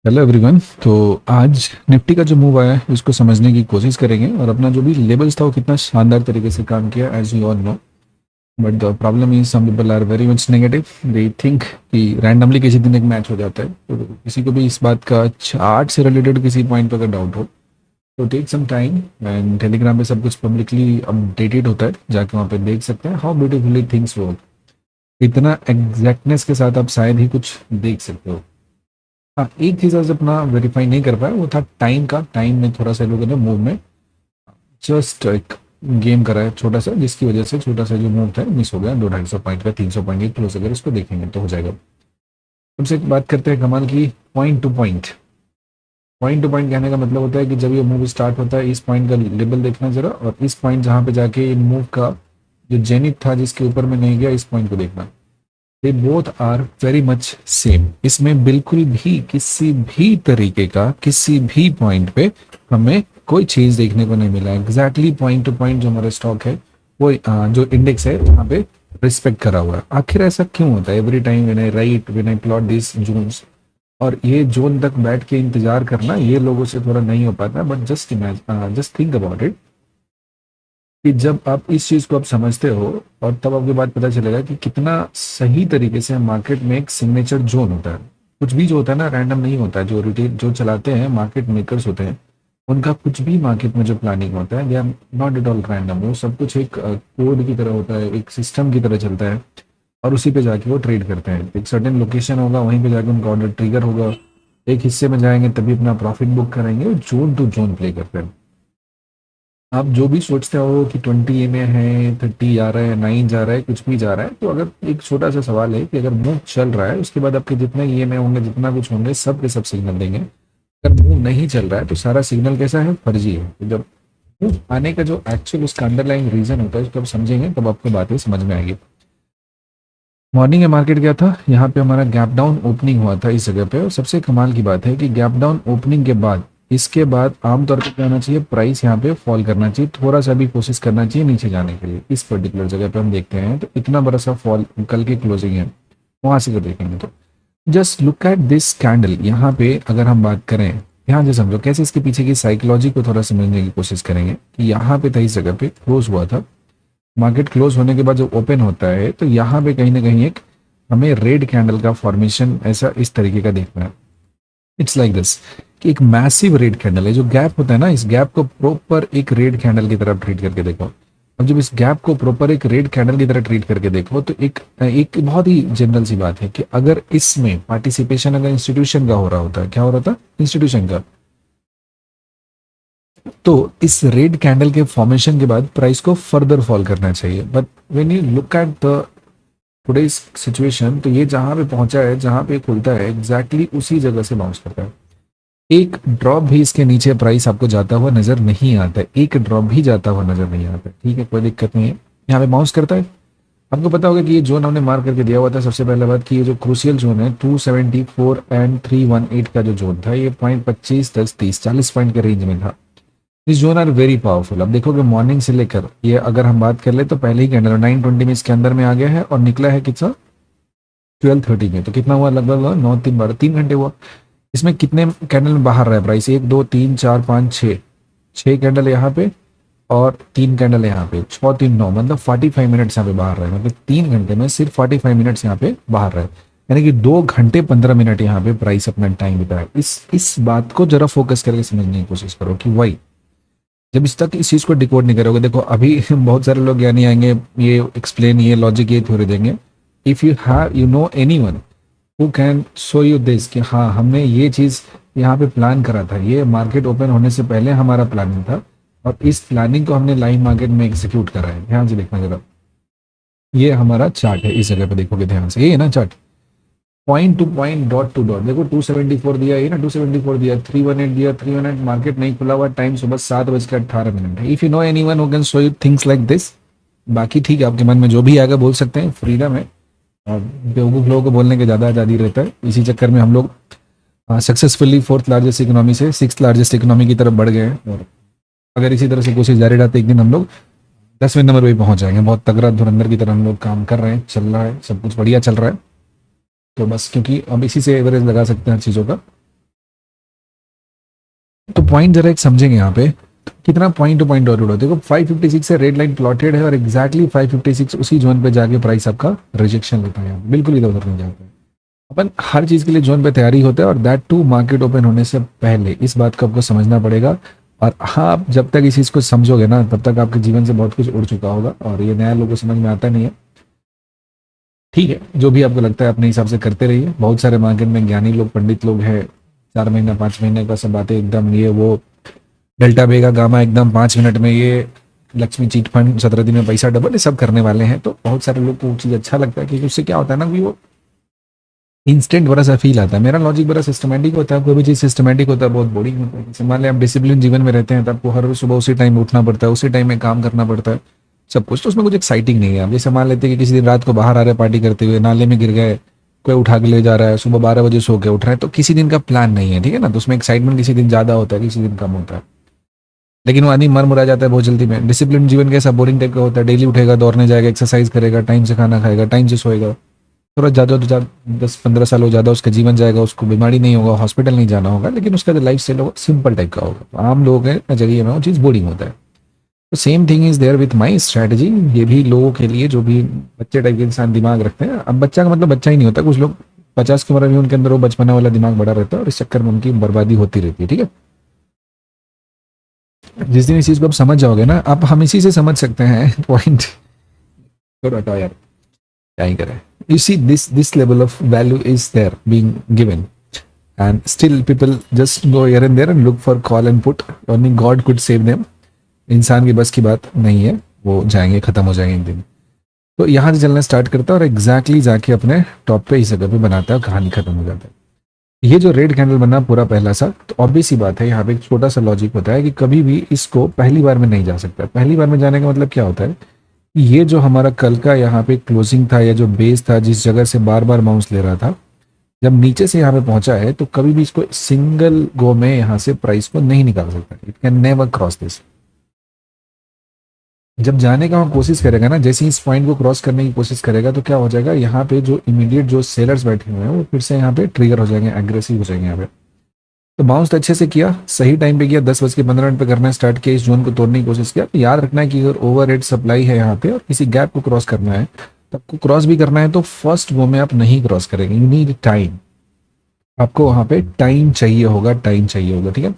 Hello everyone. तो आज Nifty का जो मूव आया है उसको समझने की कोशिश करेंगे और अपना जो भी लेवल्स था वो कितना शानदार तरीके से काम किया as you all know. But the problem is some people are very much negative. They think कि रैंडमली किसी दिन एक मैच हो जाता है, तो किसी को भी इस बात का चार्ट से रिलेटेड किसी पॉइंट पर अगर डाउट हो तो take some time. And Telegram पे सब कुछ पब्लिकली अपडेटेड होता है, जाके वहाँ पे देख सकते हैं हाउ ब्यूटीफुली थिंग्स वर्क। इतना एग्जैक्टनेस के साथ आप शायद ही कुछ देख सकते हो। हाँ, एक चीज आज अपना वेरीफाई नहीं कर पाया, वो था टाइम का। टाइम में थोड़ा सा लोगों ने मूव में जस्ट एक गेम करा है छोटा सा, जिसकी वजह से छोटा सा जो मूव था मिस हो गया। 200-250 पॉइंट का 300 पॉइंट की क्लोज अगर इसको देखेंगे तो हो जाएगा। तुमसे एक बात करते हैं कमाल की। Point two point. Point two point कहने का मतलब होता है कि जब ये मूव स्टार्ट होता है, इस पॉइंट का लेवल देखना जरा, और इस पॉइंट जहां पे जाके इन मूव का जो जेनिथ था जिसके ऊपर में नहीं गया, इस पॉइंट को देखना। They both are very much same. इसमें बिल्कुल भी किसी भी तरीके का किसी भी पॉइंट पे हमें कोई चेंज देखने को नहीं मिला। एग्जैक्टली पॉइंट टू पॉइंट जो हमारा स्टॉक है वो जो इंडेक्स है वहाँ पे रिस्पेक्ट करा हुआ है। आखिर ऐसा क्यों होता है? Every time when I plot this zones, और ये जोन तक बैठ के इंतजार करना ये लोगों से थोड़ा नहीं हो पाता। But just imagine, just think about it कि जब आप इस चीज को आप समझते हो और तब आपके बाद पता चलेगा कि कितना सही तरीके से मार्केट में एक सिग्नेचर जोन होता है। कुछ भी जो होता है ना रैंडम नहीं होता है। जो रिटेल जो चलाते हैं मार्केट मेकर्स होते हैं, उनका कुछ भी मार्केट में जो प्लानिंग होता है, they are not at all random. वो सब कुछ एक कोड की तरह होता है, एक सिस्टम की तरह चलता है, और उसी पे जाके वो ट्रेड करते हैं। एक सर्टेन लोकेशन होगा, वहीं पे जाके उनका ऑर्डर ट्रिगर होगा, एक हिस्से में जाएंगे तभी अपना प्रॉफिट बुक करेंगे। जोन टू जोन प्ले करते हैं। आप जो भी सोचते हो कि 20 में है, 30 जा रहा है, 9 जा रहा है, कुछ भी जा रहा है, तो अगर एक छोटा सा सवाल है कि अगर मूव चल रहा है उसके बाद आपके जितने ईएमआई होंगे, जितना कुछ होंगे, सब के सब सिग्नल देंगे। अगर मूव नहीं चल रहा है तो सारा सिग्नल कैसा है? फर्जी है। तो जब मूव आने का जो एक्चुअल उसका अंडरलाइंग रीजन होता है उसको आप समझेंगे तब आपको बातें समझ में आएगी। मॉर्निंग में मार्केट गया था, यहाँ पे हमारा गैप डाउन ओपनिंग हुआ था इस जगह पे। और सबसे कमाल की बात है कि गैप डाउन ओपनिंग के बाद इसके बाद आमतौर पर क्या होना चाहिए? प्राइस यहाँ पे फॉल करना चाहिए, थोड़ा सा भी कोशिश करना चाहिए नीचे जाने के लिए। इस पर्टिकुलर जगह पे हम देखते हैं तो इतना बड़ा सा फॉल कल की क्लोजिंग है, वहां से कर देखेंगे तो just look at this candle. यहाँ पे अगर हम बात करें, ध्यान से समझो कैसे इसके पीछे की साइकोलॉजी को थोड़ा समझने की कोशिश करेंगे कि यहाँ पे था, इस जगह पे क्लोज हुआ था। मार्केट क्लोज होने के बाद जब ओपन होता है तो यहाँ पे कहीं ना कहीं एक हमें रेड कैंडल का फॉर्मेशन ऐसा इस तरीके का देखना है। इट्स लाइक दिस कि एक मैसिव रेड कैंडल है। जो गैप होता है ना, इस गैप को प्रॉपर एक रेड कैंडल की तरफ ट्रीट करके देखो। अब जब इस गैप को प्रॉपर एक रेड कैंडल की तरह ट्रीट करके देखो तो एक एक बहुत ही जनरल सी बात है कि अगर इसमें पार्टिसिपेशन अगर इंस्टीट्यूशन का हो रहा होता है, क्या हो रहा था? इंस्टीट्यूशन का। तो इस रेड कैंडल के फॉर्मेशन के बाद प्राइस को फर्दर फॉल करना चाहिए। But when you look at the today's situation, तो ये जहां पे पहुंचा है, जहां पे खुलता है, एग्जैक्टली उसी जगह से बाउंस करता है। एक ड्रॉप भी इसके नीचे प्राइस आपको जाता हुआ नजर नहीं आता है। एक ड्रॉप भी जाता हुआ नजर नहीं आता है। ठीक है, कोई दिक्कत नहीं है। यहाँ पे बाउंस करता है। आपको पता होगा कि ये जोन हमने मार्क करके दिया हुआ था। सबसे पहले बात कि ये जो क्रूशियल जोन है 274 एंड 318 का जो जोन था, ये पॉइंट 25, 10, 30, 40 पॉइंट के रेंज में था। This zone are very powerful. अब देखोगे मॉर्निंग से लेकर ये अगर हम बात कर ले तो पहले ही कैंडल 920 में इसके अंदर में आ गया है और निकला है कितना? 1230 में। तो कितना हुआ? लगभग 9 3 12 3 घंटे हुआ। इसमें कितने कैंडल में बाहर रहा है प्राइस? 1 2 3 4 5 6, 6 कैंडल यहाँ पे और 3 कैंडल यहाँ पे, 6 3 9, मतलब 45 मिनट्स यहाँ पे बाहर रहे। मतलब 3 घंटे में सिर्फ 45 मिनट्स यहाँ पे बाहर रहे, यानी कि 2 घंटे 15 मिनट यहाँ पे प्राइस अपना टाइम बिताया। इस बात को जरा फोकस करके समझने की कोशिश करो कि वाई जब इस तक इस चीज को डिकोड नहीं करोगे। देखो अभी बहुत सारे लोग ज्ञानी आएंगे, ये एक्सप्लेन, ये लॉजिक, ये थ्योरी देंगे। If you have you know anyone who can show you this कि हाँ हमने ये चीज यहाँ पे प्लान करा था, ये मार्केट ओपन होने से पहले हमारा प्लानिंग था, और इस प्लानिंग को हमने लाइव मार्केट में एग्जीक्यूट करा है। ध्यान से देखना जरा, ये हमारा चार्ट है। इस जगह पे देखोगे ध्यान से, ये है ना chart, point two point, dot to dot. देखो 274 दिया, ये ना 274 दिया, 318 दिया, 318, मार्केट नहीं खुला हुआ, टाइम सुबह 7:18 है। If you know anyone who can show you things like this, बाकी ठीक है, आपके मन में जो भी आएगा बोल सकते हैं, फ्रीडम है। और बेवकूफ लोगों को बोलने के ज़्यादा आज़ादी रहता है। इसी चक्कर में हम लोग सक्सेसफुली फोर्थ लार्जेस्ट इकोनॉमी से सिक्स लार्जेस्ट इकोनॉमी की तरफ बढ़ गए हैं। और अगर इसी तरह से कोशिश जारी रहती एक दिन हम लोग 10वें नंबर पे पहुंच जाएंगे। बहुत तगड़ा धुरंधर की तरह हम लोग काम कर रहे हैं, चल रहा है, सब कुछ बढ़िया चल रहा है। तो बस क्योंकि हम इसी से एवरेज लगा सकते हैं हर चीज़ों का। तो पॉइंट जरा एक समझेंगे यहाँ पे, कितना पॉइंट टू पॉइंट डॉटेड होता है। देखो 556 से रेड लाइन प्लॉटेड है और एग्जैक्टली 556 उसी जोन पे जाके प्राइस आपका रिजेक्शन लेता है, बिल्कुल इधर उधर नहीं जाता है। अपन हर चीज के लिए जोन पे तैयारी होता है, और दैट टू मार्केट ओपन होने से पहले। इस बात को आपको समझना पड़ेगा। और हाँ, आप जब तक इस चीज को समझोगे ना, तब तक आपके जीवन से बहुत कुछ उड़ चुका होगा, और ये नया लोगों को समझ में आता नहीं है। ठीक है, जो भी आपको लगता है अपने हिसाब से करते रहिए। बहुत सारे मार्केट में ज्ञानी लोग, पंडित लोग हैं, 4 महीना 5 महीने का सब बातें एकदम ये वो, डेल्टा बेगा गामा एकदम 5 मिनट में ये, लक्ष्मी चीट फंड 17 दिन में पैसा डबल, ये सब करने वाले हैं। तो बहुत सारे लोग को वो चीज़ अच्छा लगता है, क्योंकि उससे क्या होता है ना कि वो इंस्टेंट बड़ा सा फील आता है। मेरा लॉजिक बड़ा सिस्टमैटिक होता है, कोई भी चीज़ सिस्टमैटिक होता है बहुत बोरिंग होता है। जैसे मान लिया आप डिसिप्लिन जीवन में रहते हैं, तो आपको हर रोज सुबह उसी टाइम उठना पड़ता है, उसी टाइम में काम करना पड़ता है, सब कुछ। तो उसमें कुछ एक्साइटिंग नहीं है। आप जैसे मान लेते हैं कि किसी दिन रात को बाहर आ रहे हैं पार्टी करते हुए, नाले में गिर गए, कोई उठा के ले जा रहा है, सुबह 12 बजे सो के उठ रहा है, तो किसी दिन का प्लान नहीं है, ठीक है ना। तो उसमें एक्साइटमेंट किसी दिन ज़्यादा होता है, किसी दिन कम होता है, लेकिन वो आदमी मर मुरा जाता है बहुत जल्दी में। डिसिप्लिन जीवन कैसा बोरिंग टाइप का होता है, डेली उठेगा, दौड़ने जाएगा, एक्सरसाइज करेगा, टाइम से खाना खाएगा, टाइम से सोएगा, थोड़ा ज़्यादा तो ज़्यादा 10-15 साल हो, ज़्यादा उसका जीवन जाएगा, उसको बीमारी नहीं होगा, हॉस्पिटल नहीं जाना होगा, लेकिन उसका जो लाइफ स्टाइल होगा सिंपल टाइप का होगा। तो आम लोगों के नजरिए में वो चीज़ बोरिंग होता है। तो same thing is there with my strategy. ये भी लोगों के लिए जो भी बच्चे टाइप के इंसान दिमाग रखते हैं। अब बच्चा का मतलब बच्चा ही नहीं होता, कुछ लोग 50 की उम्र में उनके अंदर वो बचपना वाला दिमाग बड़ा रहता है, और इस चक्कर में उनकी बर्बादी होती रहती है, ठीक है। जिस दिन इस चीज को आप समझ जाओगे ना, आप हम इसी से समझ सकते हैं पॉइंट। छोड़ो हटाओ यार, क्या ही करें। You see this level of value is there being given, and still people just go here and there and look for call and put, only God could save them. इंसान की बस की बात नहीं है, वो जाएंगे, खत्म हो जाएंगे एक दिन। तो यहाँ से चलना स्टार्ट करता है, और एग्जैक्टली जाके अपने टॉप पे इस जगह पे बनाता है, कहानी खत्म हो जाता है। ये जो रेड कैंडल बना पूरा पहला सा, तो ऑब्वियस सी बात है, यहाँ पे एक छोटा सा लॉजिक होता है कि कभी भी इसको पहली बार में नहीं जा सकता। पहली बार में जाने का मतलब क्या होता है, ये जो हमारा कल का यहाँ पे क्लोजिंग था, या जो बेस था जिस जगह से बार बार बाउंस ले रहा था, जब नीचे से यहाँ पे पहुंचा है, तो कभी भी इसको सिंगल गो में यहाँ से प्राइस को नहीं निकाल सकता। It can never cross this. जब जाने का वो कोशिश करेगा ना, जैसे ही इस पॉइंट को क्रॉस करने की कोशिश करेगा, तो क्या हो जाएगा, यहाँ पे जो इमीडिएट जो सेलर्स बैठे हुए हैं वो फिर से यहाँ पे ट्रिगर हो जाएंगे, एग्रेसिव हो जाएंगे यहाँ पे। तो बाउंस तो अच्छे से किया, सही टाइम पे किया, 10:15 पे करना स्टार्ट किया, इस जोन को तोड़ने की कोशिश किया। तो याद रखना है कि अगर ओवर रेट सप्लाई है यहाँ पे और किसी गैप को क्रॉस करना है, तो आपको क्रॉस भी करना है, तो फर्स्ट गो में आप नहीं क्रॉस करेंगे। यू नीड टाइम, आपको वहां पे टाइम चाहिए होगा, टाइम चाहिए होगा, ठीक है।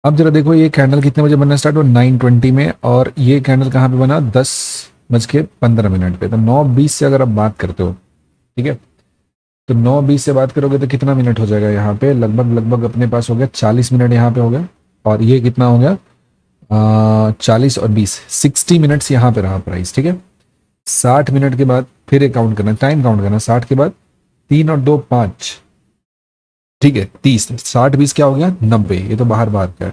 अब जरा देखो, ये कैंडल कितने बजे बनना स्टार्ट हुआ, 9:20 में, और ये कैंडल कहाँ पे बना, 10:15 पे। तो 9:20 से अगर आप बात करते हो, ठीक है, तो 9:20 से बात करोगे तो कितना मिनट हो जाएगा यहाँ पे, लगभग लगभग अपने पास हो गया 40 मिनट यहाँ पे हो गया। और ये कितना हो गया, 40 और 20, 60 मिनट्स यहाँ पे रहा प्राइस, ठीक है। 60 मिनट के बाद फिर एक काउंट करना, टाइम काउंट करना, 60 के बाद 3 और 2 5, ठीक है, 30, 60 20 क्या हो गया, 90। ये तो बाहर बाहर का है,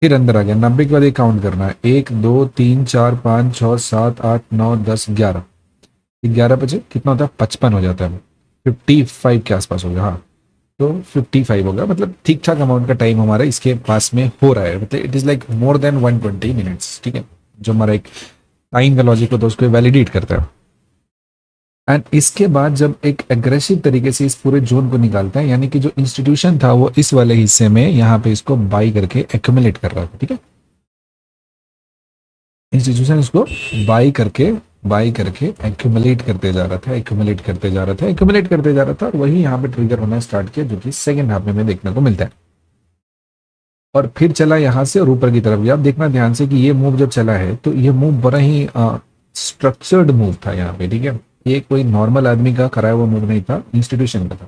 फिर अंदर आ गया। 90 के बाद एक काउंट करना है, 1 2 3 4 5 6 7 8 9 10 11, 11 बचे कितना होता है, 55 हो जाता है, 55 के आसपास हो गया। हाँ, तो 55 होगा, मतलब ठीक ठाक अमाउंट का टाइम हमारा इसके पास में हो रहा है, मतलब it is like more than 120 minutes, ठीक है। जो हमारा एक टाइम का लॉजिक होता है उसको वैलिडेट करता है। एंड इसके बाद जब एक एग्रेसिव तरीके से इस पूरे जोन को निकालता है, यानी कि जो इंस्टीट्यूशन था वो इस वाले हिस्से में यहाँ पे इसको बाई करके एक्यूमुलेट कर रहा था, ठीक है। इंस्टीट्यूशन इसको बाई करके एक्यूमुलेट करते जा रहा था, एक्यूमुलेट करते जा रहा था, एक्यूमुलेट करते जा रहा था, और वही यहाँ पे ट्रिगर होना स्टार्ट किया, जो कि सेकंड हाफ में हमें देखने को मिलता है। और फिर चला यहाँ से और ऊपर की तरफ भी। आप देखना ध्यान से कि ये मूव जब चला है, तो ये मूव बड़ा ही स्ट्रक्चर्ड मूव था यहाँ पे, ठीक है। ये कोई नॉर्मल आदमी का कराया हुआ मूव नहीं था, इंस्टीट्यूशन का था।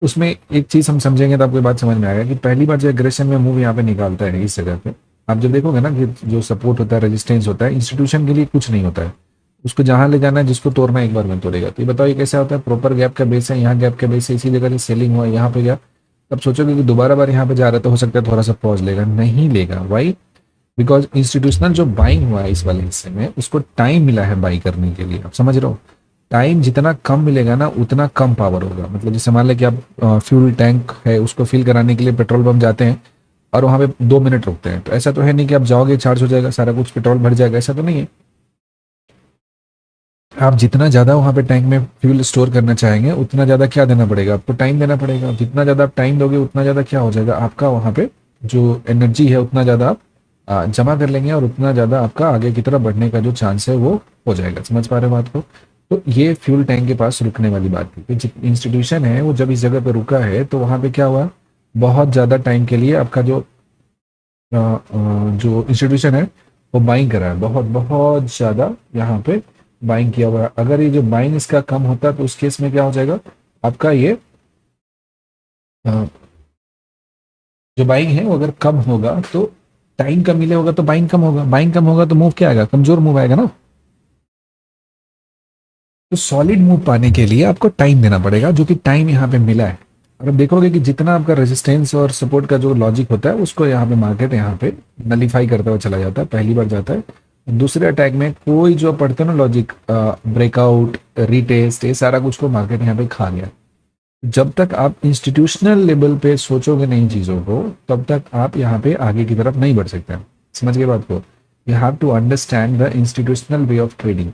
उसमें एक चीज हम समझेंगे तो आपको ये बात समझ में आएगा कि पहली बार जो एग्रेशन में मूव यहाँ पे निकालता है इस जगह पे, आप जब देखोगे ना कि जो सपोर्ट होता है, रेजिस्टेंस होता है, इंस्टीट्यूशन के लिए कुछ नहीं होता है। उसको जहां ले जाना है, जिसको तोड़ना है, एक बार में तोड़ेगा। तो ये बताओ, ये कैसा होता है, प्रॉपर गैप का बेस है, यहाँ गैप का बेस है, इसी जगह से सेलिंग हुआ, यहाँ पे गया। तब सोचोगे कि दोबारा बार यहाँ पे जा रहा है, तो हो सकता है थोड़ा सा पॉज लेगा, नहीं लेगा। वाई? बिकॉज इंस्टीट्यूशनल जो बाइंग हुआ है इस वाले हिस्से में, उसको टाइम मिला है बाई करने के लिए। आप समझ रहे हो, टाइम जितना कम मिलेगा ना, उतना कम पावर होगा। मतलब जैसे मान लें कि आप फ्यूल टैंक है उसको फिल कराने के लिए पेट्रोल पंप जाते हैं, और वहां पे 2 मिनट रुकते हैं। तो ऐसा तो है नहीं कि आप जाओगे चार्ज हो जाएगा, सारा कुछ पेट्रोल भर जाएगा, ऐसा तो नहीं है। आप जितना ज़्यादा वहाँ पे टैंक में फ्यूल स्टोर करना चाहेंगे उतना ज़्यादा क्या देना पड़ेगा, आपको टाइम देना पड़ेगा। जितना ज़्यादा आप टाइम दोगे उतना ज़्यादा क्या हो जाएगा, आपका वहाँ पे जो एनर्जी है उतना ज़्यादा आप जमा कर लेंगे और उतना ज़्यादा आपका आगे की तरफ बढ़ने का जो चांस है वो हो जाएगा। समझ पा रहे हो बात को? तो ये फ्यूल टैंक के पास रुकने वाली बात थी। जो इंस्टीट्यूशन है वो जब इस जगह पे रुका है तो वहाँ पे क्या हुआ, बहुत ज़्यादा टाइम के लिए आपका जो इंस्टीट्यूशन है वो बाइंग करा है, बहुत बहुत ज़्यादा यहाँ पे बाइंग किया हुआ है। अगर ये जो बाइंग इसका कम होता तो उस केस में क्या हो जाएगा, आपका ये अ, जो बाइंग है वो अगर कम होगा तो टाइम कम मिले होगा तो बाइंग कम होगा, बाइंग कम होगा तो मूव क्या आएगा, कमजोर मूव आएगा ना। तो सॉलिड मूव पाने के लिए आपको टाइम देना पड़ेगा, जो कि टाइम यहाँ पे मिला है। और अब देखोगे कि जितना आपका रेजिस्टेंस और सपोर्ट का जो लॉजिक होता है उसको यहाँ पे मार्केट यहाँ पे नलीफाई करता हुआ चला जाता है, पहली बार जाता है। दूसरे अटैक में कोई जो पढ़ते हैं ना लॉजिक, ब्रेकआउट, रीटेस्ट, ये सारा कुछ को मार्केट यहाँ पे खा गया। जब तक आप इंस्टीट्यूशनल लेवल पे सोचोगे नहीं चीज़ों को तब तक आप यहाँ पे आगे की तरफ नहीं बढ़ सकते। समझ गए बात को? You have to understand the institutional way of trading.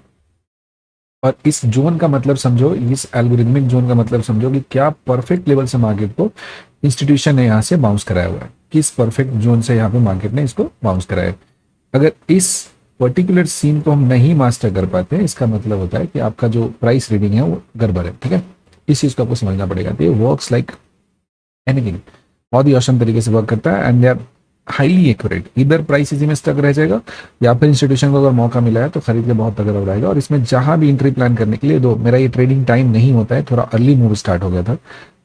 और इस जोन का मतलब समझो, इस एल्गोरिथमिक जोन का मतलब समझो कि क्या परफेक्ट लेवल से मार्केट को इंस्टीट्यूशन ने यहाँ से बाउंस कराया हुआ है, किस परफेक्ट जोन से यहाँ पे मार्केट ने इसको बाउंस कराया है। अगर इस पर्टिकुलर सीन को हम नहीं मास्टर कर पाते हैं, इसका मतलब होता है कि आपका जो प्राइस रीडिंग है वो गड़बड़ है। ठीक है, इस चीज को आपको समझना पड़ेगा। तो ये वर्क्स लाइक एनीथिंग, बहुत ही औसम तरीके से वर्क करता है and they are highly accurate. इधर प्राइस इसी में स्टक रह जाएगा या फिर इंस्टीट्यूशन को अगर मौका मिला है तो खरीद के बहुत तगड़ा उड़ाएगा। और इसमें जहां भी एंट्री प्लान करने के लिए दो, मेरा ये ट्रेडिंग टाइम नहीं होता है, थोड़ा अर्ली मूव स्टार्ट हो गया था,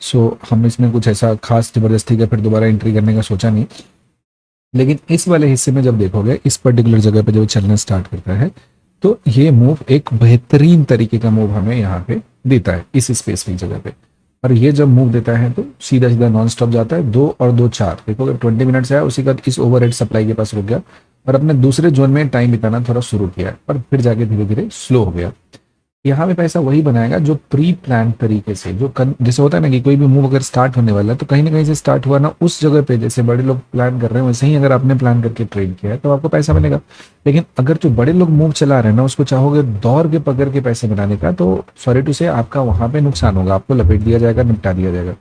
सो हम इसमें कुछ ऐसा खास जबरदस्ती का फिर दोबारा एंट्री करने का सोचा नहीं। लेकिन इस वाले हिस्से में जब देखोगे इस पर्टिकुलर जगह पे जब चलना स्टार्ट करता है तो ये मूव एक बेहतरीन तरीके का मूव हमें यहाँ पे देता है इस स्पेसिफिक जगह पे। और ये जब मूव देता है तो सीधा सीधा नॉन स्टॉप जाता है, 2 और 2 4, देखोगे 20 मिनट से आया, उसी का इस ओवरहेड सप्लाई के पास रुक गया और अपने दूसरे जोन में टाइम बिताना थोड़ा शुरू किया और फिर जाके धीरे धीरे स्लो हो गया। यहाँ पे पैसा वही बनाएगा जो प्री प्लान तरीके से, जैसे होता है ना कि कोई भी मूव अगर स्टार्ट होने वाला है तो कहीं ना कहीं से स्टार्ट हुआ ना उस जगह पे, जैसे बड़े लोग प्लान कर रहे हैं वैसे ही अगर आपने प्लान करके ट्रेड किया है तो आपको पैसा मिलेगा। लेकिन अगर जो बड़े लोग मूव चला रहे हैं ना उसको चाहोगे दौड़ के पकड़ के पैसे बनाने का तो सॉरी टू से आपका वहां पे नुकसान होगा, आपको लपेट दिया जाएगा, निपटा दिया जाएगा।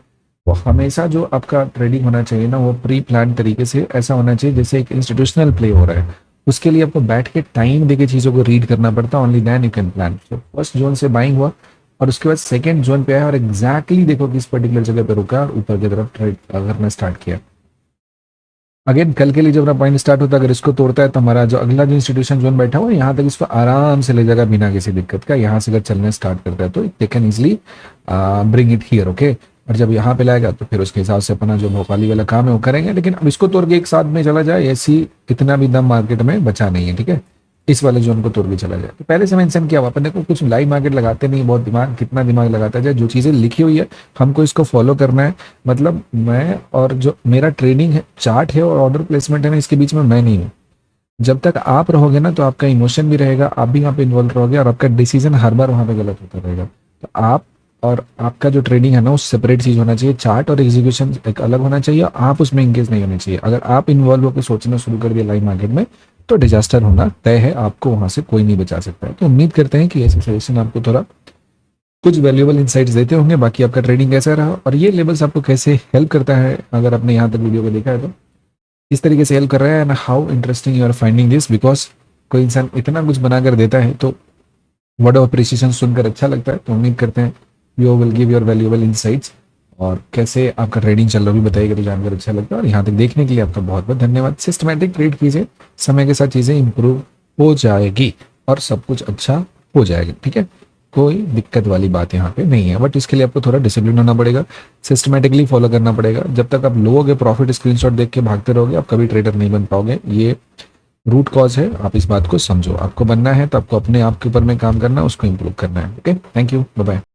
वो हमेशा जो आपका ट्रेडिंग होना चाहिए ना वो प्री प्लान तरीके से ऐसा होना चाहिए जैसे एक इंस्टीट्यूशनल प्ले हो रहा है। उसके लिए आपको बैठ के टाइम देके चीज़ों को रीड करना पड़ता है, only then you can plan. तो फर्स्ट जोन से बाइंग हुआ और उसके बाद सेकंड जोन पे आया और एग्जैक्टली देखो किस पर्टिकुलर जगह पे रुका और ऊपर की तरफ ट्रेड करना स्टार्ट किया। अगेन कल के लिए जब अपना पॉइंट स्टार्ट होता है अगर इसको तोड़ता है तो हमारा जो अगला जो इंस्टीट्यूशन जोन बैठा हुआ है यहाँ तक इसको आराम से ले जाएगा बिना किसी दिक्कत का। यहाँ से अगर चलना स्टार्ट करता है तो they can easily bring it here, okay. और जब यहाँ पे लाएगा तो फिर उसके हिसाब से अपना जो भोपाली वाला काम है वो करेंगे। लेकिन अब इसको तोड़ के एक साथ में चला जाए ऐसी इतना भी दम मार्केट में बचा नहीं है, ठीक है। इस वाले जोन को तोड़ के चला जाए तो पहले से मेंशन किया हुआ, अपन देखो कुछ लाइव मार्केट लगाते नहीं, बहुत दिमाग, कितना दिमाग लगाता जाए, जो चीज़ें लिखी हुई है हमको इसको फॉलो करना है। मतलब मैं और जो मेरा ट्रेडिंग है, चार्ट है और ऑर्डर प्लेसमेंट है ना, इसके बीच में मैं नहीं हूँ। जब तक आप रहोगे ना तो आपका इमोशन भी रहेगा, आप भी यहाँ पे इन्वॉल्व रहोगे और आपका डिसीजन हर बार वहाँ पे गलत होता रहेगा। तो आप और आपका जो ट्रेडिंग है ना वो सेपरेट चीज होना चाहिए, चार्ट और एग्जीक्यूशन एक अलग होना चाहिए, आप उसमें इंगेज नहीं होने चाहिए। अगर आप इन्वॉल्व होकर सोचना शुरू कर दिया लाइव मार्केट में तो डिजास्टर होना तय है, आपको वहां से कोई नहीं बचा सकता है। तो उम्मीद करते हैं कि ऐसे सजेशन आपको थोड़ा कुछ वैल्यूएबल इंसाइट्स देते होंगे। बाकी आपका ट्रेडिंग कैसा रहा और ये लेवल्स आपको कैसे हेल्प करता है, अगर आपने यहाँ तक वीडियो को देखा है तो इस तरीके से हेल्प कर रहा है। And how interesting you are finding this, because कोई इंसान इतना कुछ बनाकर देता है तो वर्ड ऑफ अप्रिसिएशन सुनकर अच्छा लगता है। तो उम्मीद करते हैं you will give your valuable insights और कैसे आपका ट्रेडिंग चल रहा है भी बताइएगा तो जानकर अच्छा लगता है। और यहाँ तक देखने के लिए आपका बहुत बहुत धन्यवाद। सिस्टमैटिक ट्रेड कीजिए, समय के साथ चीज़ें इंप्रूव हो जाएगी और सब कुछ अच्छा हो जाएगा, ठीक है। कोई दिक्कत वाली बात यहाँ पे नहीं है, बट इसके लिए आपको थोड़ा डिसिप्लिन होना पड़ेगा, सिस्टमैटिकली फॉलो करना पड़ेगा। जब तक आप लोगों के प्रॉफिट स्क्रीनशॉट देख के भागते रहोगे आप कभी ट्रेडर नहीं बन पाओगे। ये रूट कॉज है, आप इस बात को समझो। आपको बनना है तो आपको अपने आप के ऊपर में काम करना है, उसको इंप्रूव करना है। Okay, thank you, bye bye.